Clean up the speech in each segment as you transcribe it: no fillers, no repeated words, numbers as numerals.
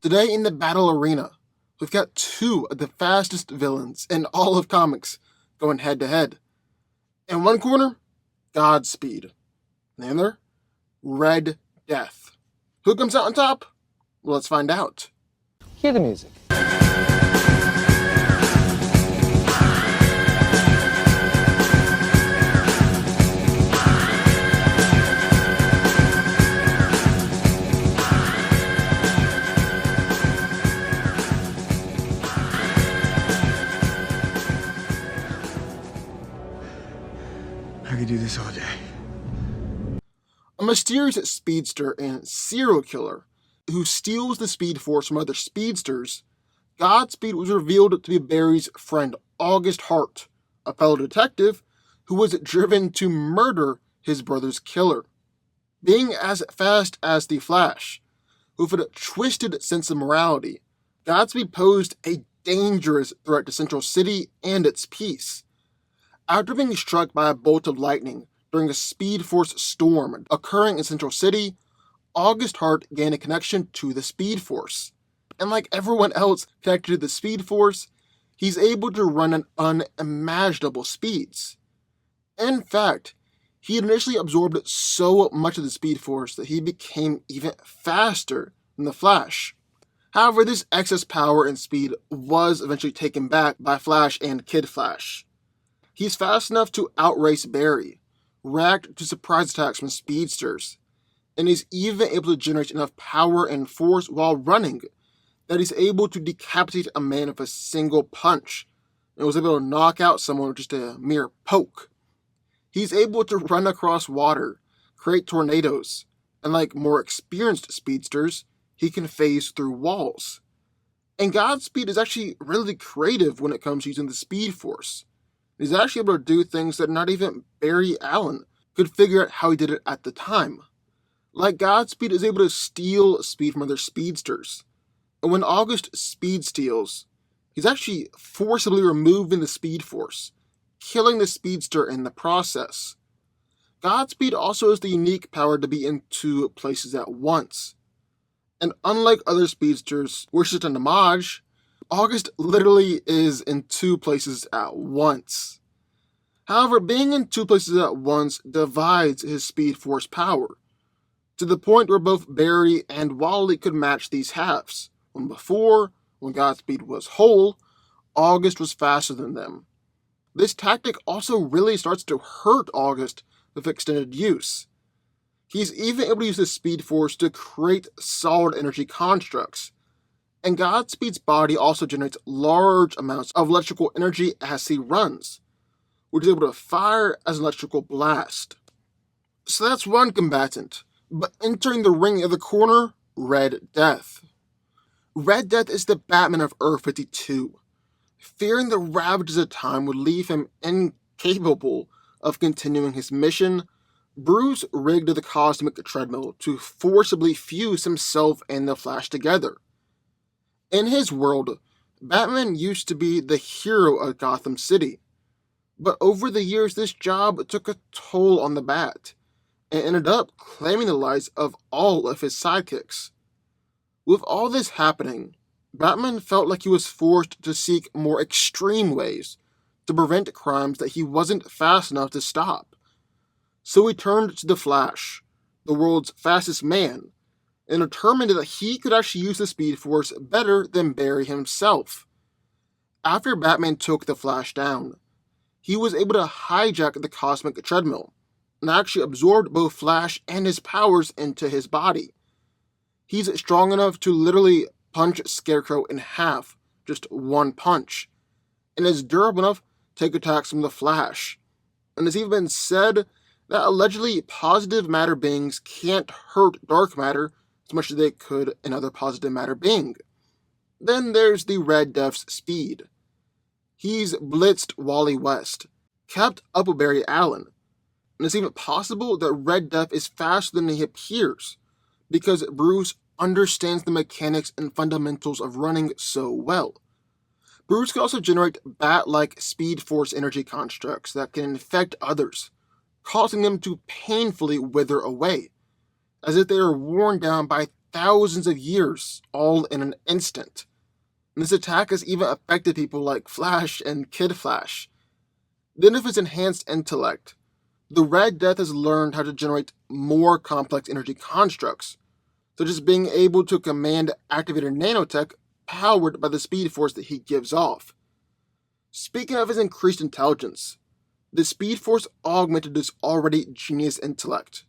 Today in the battle arena, we've got two of the fastest villains in all of comics going head to head. In one corner, Godspeed. In the other, Red Death. Who comes out on top? Well, let's find out. Hear the music. I could do this all day. A mysterious speedster and serial killer who steals the Speed Force from other speedsters, Godspeed was revealed to be Barry's friend August Hart, a fellow detective who was driven to murder his brother's killer. Being as fast as the Flash, with a twisted sense of morality, Godspeed posed a dangerous threat to Central City and its peace. After being struck by a bolt of lightning during a Speed Force storm occurring in Central City, August Hart gained a connection to the Speed Force. And like everyone else connected to the Speed Force, he's able to run at unimaginable speeds. In fact, he initially absorbed so much of the Speed Force that he became even faster than the Flash. However, this excess power and speed was eventually taken back by Flash and Kid Flash. He's fast enough to outrace Barry, react to surprise attacks from speedsters, and he's even able to generate enough power and force while running that he's able to decapitate a man with a single punch, and was able to knock out someone with just a mere poke. He's able to run across water, create tornadoes, and like more experienced speedsters, he can phase through walls. And Godspeed is actually really creative when it comes to using the Speed Force. He's actually able to do things that not even Barry Allen could figure out how he did it at the time. Like Godspeed is able to steal speed from other speedsters. And when August speed steals, he's actually forcibly removing the Speed Force, killing the speedster in the process. Godspeed also has the unique power to be in two places at once. And unlike other speedsters, which is an homage, August literally is in two places at once. However, being in two places at once divides his Speed Force power, to the point where both Barry and Wally could match these halves, when before, when Godspeed was whole, August was faster than them. This tactic also really starts to hurt August with extended use. He's even able to use the Speed Force to create solid energy constructs, and Godspeed's body also generates large amounts of electrical energy as he runs, which is able to fire as an electrical blast. So that's one combatant, but entering the ring of the corner, Red Death. Red Death is the Batman of Earth 52. Fearing the ravages of time would leave him incapable of continuing his mission, Bruce rigged the cosmic treadmill to forcibly fuse himself and the Flash together. In his world, Batman used to be the hero of Gotham City, but over the years this job took a toll on the Bat, and ended up claiming the lives of all of his sidekicks. With all this happening, Batman felt like he was forced to seek more extreme ways to prevent crimes that he wasn't fast enough to stop. So he turned to the Flash, the world's fastest man, and determined that he could actually use the Speed Force better than Barry himself. After Batman took the Flash down, he was able to hijack the cosmic treadmill, and actually absorbed both Flash and his powers into his body. He's strong enough to literally punch Scarecrow in half, just one punch, and is durable enough to take attacks from the Flash. And it's even been said that allegedly positive matter beings can't hurt dark matter as much as they could another positive matter being. Then there's the Red Death's speed. He's blitzed Wally West, kept up with Barry Allen, and it's even possible that Red Death is faster than he appears, because Bruce understands the mechanics and fundamentals of running so well. Bruce can also generate bat-like Speed Force energy constructs that can infect others, causing them to painfully wither away, as if they are worn down by thousands of years, all in an instant. And this attack has even affected people like Flash and Kid Flash. Then, with its enhanced intellect, the Red Death has learned how to generate more complex energy constructs, such as being able to command activated nanotech powered by the speed force that he gives off. Speaking of his increased intelligence, the speed force augmented his already genius intellect,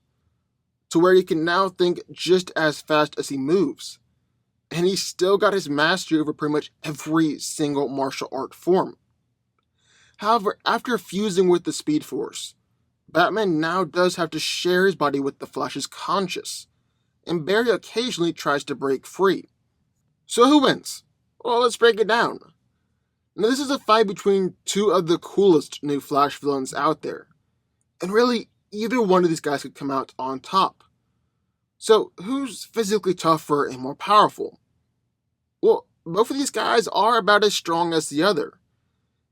to where he can now think just as fast as he moves. And he's still got his mastery over pretty much every single martial art form. However, after fusing with the speed force, Batman now does have to share his body with the Flash's conscious, and Barry occasionally tries to break free. So who wins? Well, let's break it down. Now, this is a fight between two of the coolest new Flash villains out there, and really, either one of these guys could come out on top. So, who's physically tougher and more powerful? Well, both of these guys are about as strong as the other,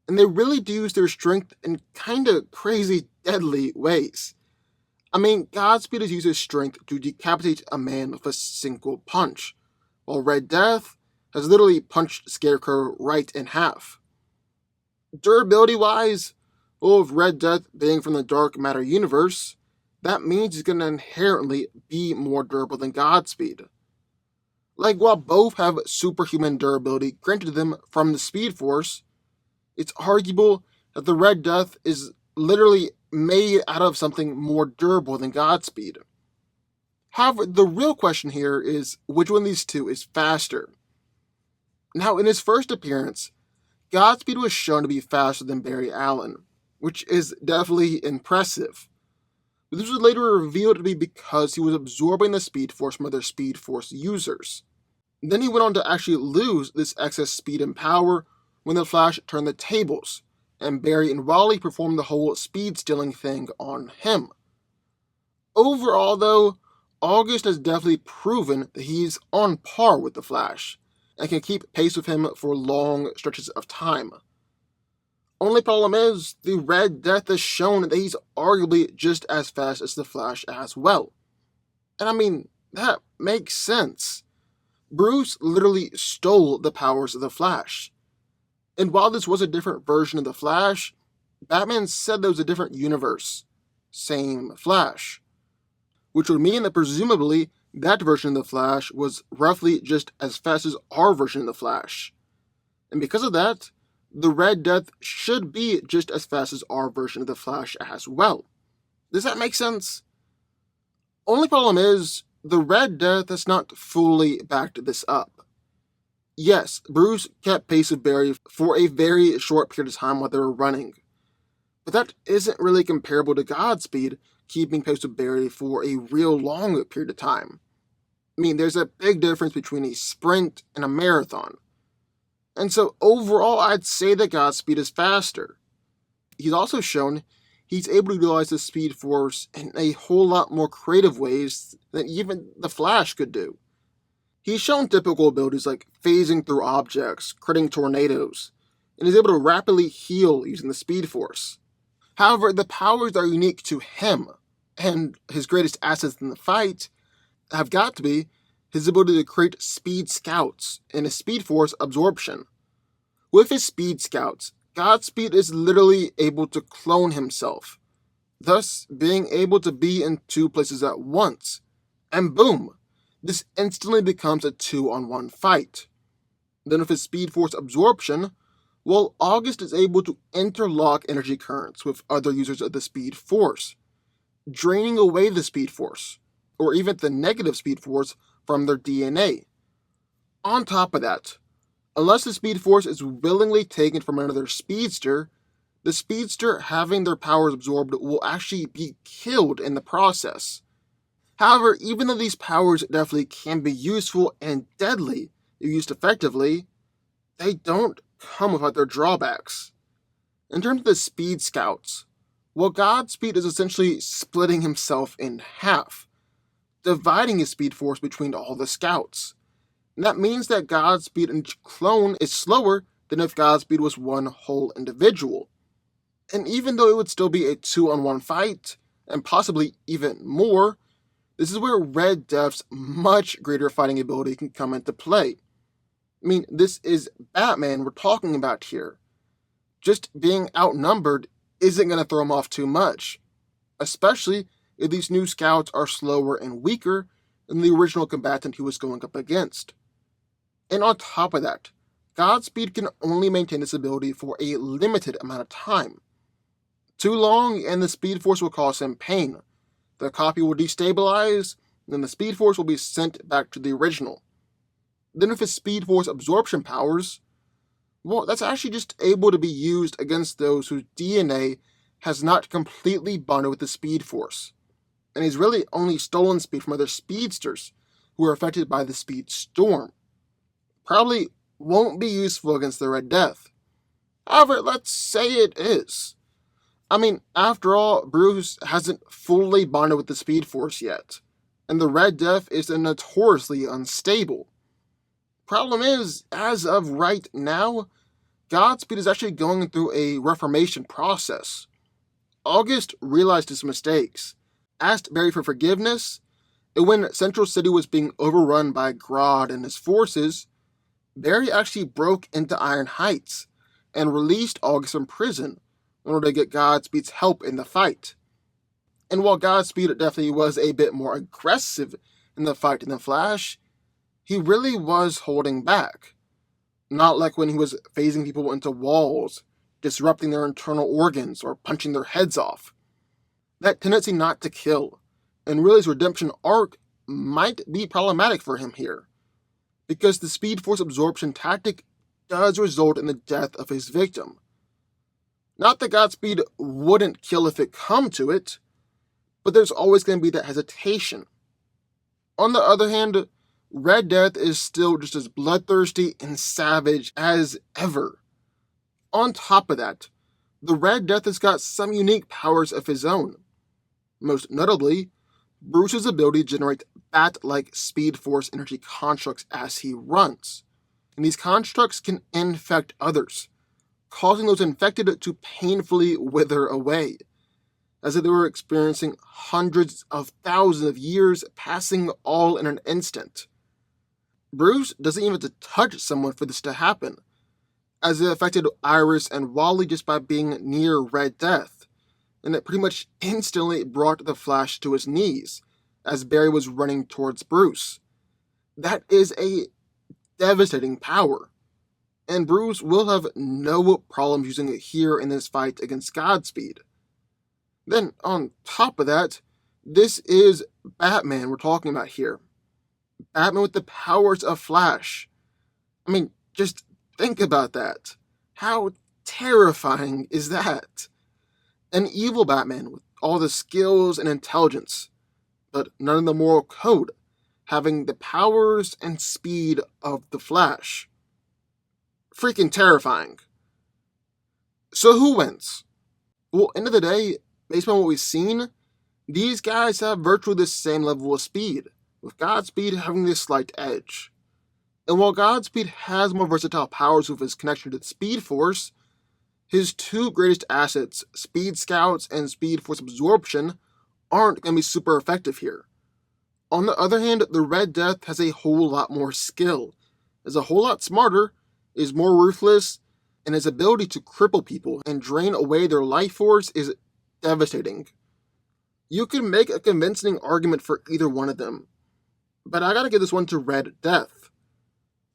and they really do use their strength in kinda crazy, deadly ways. I mean, Godspeed has used his strength to decapitate a man with a single punch, while Red Death has literally punched Scarecrow right in half. Durability-wise, well, with Red Death being from the Dark Matter universe, that means he's going to inherently be more durable than Godspeed. Like, while both have superhuman durability granted to them from the Speed Force, it's arguable that the Red Death is literally made out of something more durable than Godspeed. However, the real question here is which one of these two is faster? Now, in his first appearance, Godspeed was shown to be faster than Barry Allen, which is definitely impressive. But this was later revealed to be because he was absorbing the Speed Force from other Speed Force users. Then he went on to actually lose this excess speed and power when the Flash turned the tables, and Barry and Wally performed the whole speed stealing thing on him. Overall, though, August has definitely proven that he's on par with the Flash, and can keep pace with him for long stretches of time. Only problem is, the Red Death has shown that he's arguably just as fast as the Flash as well. And I mean, that makes sense. Bruce literally stole the powers of the Flash. And while this was a different version of the Flash, Batman said there was a different universe. Same Flash. Which would mean that presumably that version of the Flash was roughly just as fast as our version of the Flash. And because of that, the Red Death should be just as fast as our version of the Flash as well. Does that make sense? Only problem is, the Red Death has not fully backed this up. Yes, Bruce kept pace with Barry for a very short period of time while they were running. But that isn't really comparable to Godspeed keeping pace with Barry for a real long period of time. I mean, there's a big difference between a sprint and a marathon. And so overall, I'd say that Godspeed is faster. He's also shown he's able to utilize the Speed Force in a whole lot more creative ways than even the Flash could do. He's shown typical abilities like phasing through objects, creating tornadoes, and is able to rapidly heal using the Speed Force. However, the powers are unique to him, and his greatest assets in the fight have got to be his ability to create Speed Scouts and a Speed Force absorption. With his Speed Scouts, Godspeed is literally able to clone himself, thus being able to be in two places at once. And boom, this instantly becomes a 2-on-1 fight. Then with his Speed Force absorption, well, August is able to interlock energy currents with other users of the Speed Force, draining away the Speed Force, or even the negative Speed Force, from their DNA. On top of that, unless the Speed Force is willingly taken from another speedster, the speedster having their powers absorbed will actually be killed in the process. However, even though these powers definitely can be useful and deadly if used effectively, they don't come without their drawbacks. In terms of the Speed Scouts, well, Godspeed is essentially splitting himself in half, dividing his Speed Force between all the Scouts. And that means that Godspeed and clone is slower than if Godspeed was one whole individual. And even though it would still be a 2-on-1 fight, and possibly even more, This is where Red Death's much greater fighting ability can come into play. I mean, this is Batman we're talking about here. Just being outnumbered isn't going to throw him off too much, especially if these new scouts are slower and weaker than the original combatant he was going up against. And on top of that, Godspeed can only maintain this ability for a limited amount of time. Too long, and the Speed Force will cause him pain. The copy will destabilize, and the Speed Force will be sent back to the original. Then with his Speed Force absorption powers, well, that's actually just able to be used against those whose DNA has not completely bonded with the Speed Force. And he's really only stolen speed from other speedsters who are affected by the Speed Storm. Probably won't be useful against the Red Death. However, let's say it is. I mean, after all, Bruce hasn't fully bonded with the Speed Force yet, and the Red Death is notoriously unstable. Problem is, as of right now, Godspeed is actually going through a reformation process. August realized his mistakes, asked Barry for forgiveness, and when Central City was being overrun by Grodd and his forces, Barry actually broke into Iron Heights and released August from prison in order to get Godspeed's help in the fight. And while Godspeed definitely was a bit more aggressive in the fight than the Flash, he really was holding back. Not like when he was phasing people into walls, disrupting their internal organs, or punching their heads off. That tendency not to kill, and really his redemption arc, might be problematic for him here, because the Speed Force absorption tactic does result in the death of his victim. Not that Godspeed wouldn't kill if it come to it, but there's always going to be that hesitation. On the other hand, Red Death is still just as bloodthirsty and savage as ever. On top of that, the Red Death has got some unique powers of his own. Most notably, Bruce's ability to generate bat-like Speed Force energy constructs as he runs. And these constructs can infect others, causing those infected to painfully wither away, as if they were experiencing hundreds of thousands of years passing all in an instant. Bruce doesn't even have to touch someone for this to happen, as it affected Iris and Wally just by being near Red Death, and it pretty much instantly brought the Flash to his knees as Barry was running towards Bruce. That is a devastating power, and Bruce will have no problems using it here in this fight against Godspeed. Then, on top of that, this is Batman we're talking about here. Batman with the powers of Flash. I mean, just think about that. How terrifying is that? An evil Batman with all the skills and intelligence, but none of the moral code, having the powers and speed of the Flash. Freaking terrifying. So who wins? Well, end of the day, based on what we've seen, these guys have virtually the same level of speed, with Godspeed having this slight edge. And while Godspeed has more versatile powers with his connection to the Speed Force, his two greatest assets, Speed Scouts and Speed Force Absorption, aren't going to be super effective here. On the other hand, the Red Death has a whole lot more skill, is a whole lot smarter, is more ruthless, and his ability to cripple people and drain away their life force is devastating. You can make a convincing argument for either one of them, but I gotta give this one to Red Death.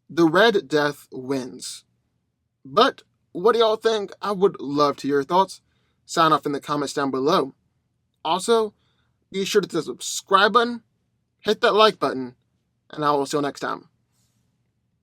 The Red Death wins. But what do y'all think? I would love to hear your thoughts. Sign off in the comments down below. Also, be sure to hit the subscribe button, hit that like button, and I will see you next time.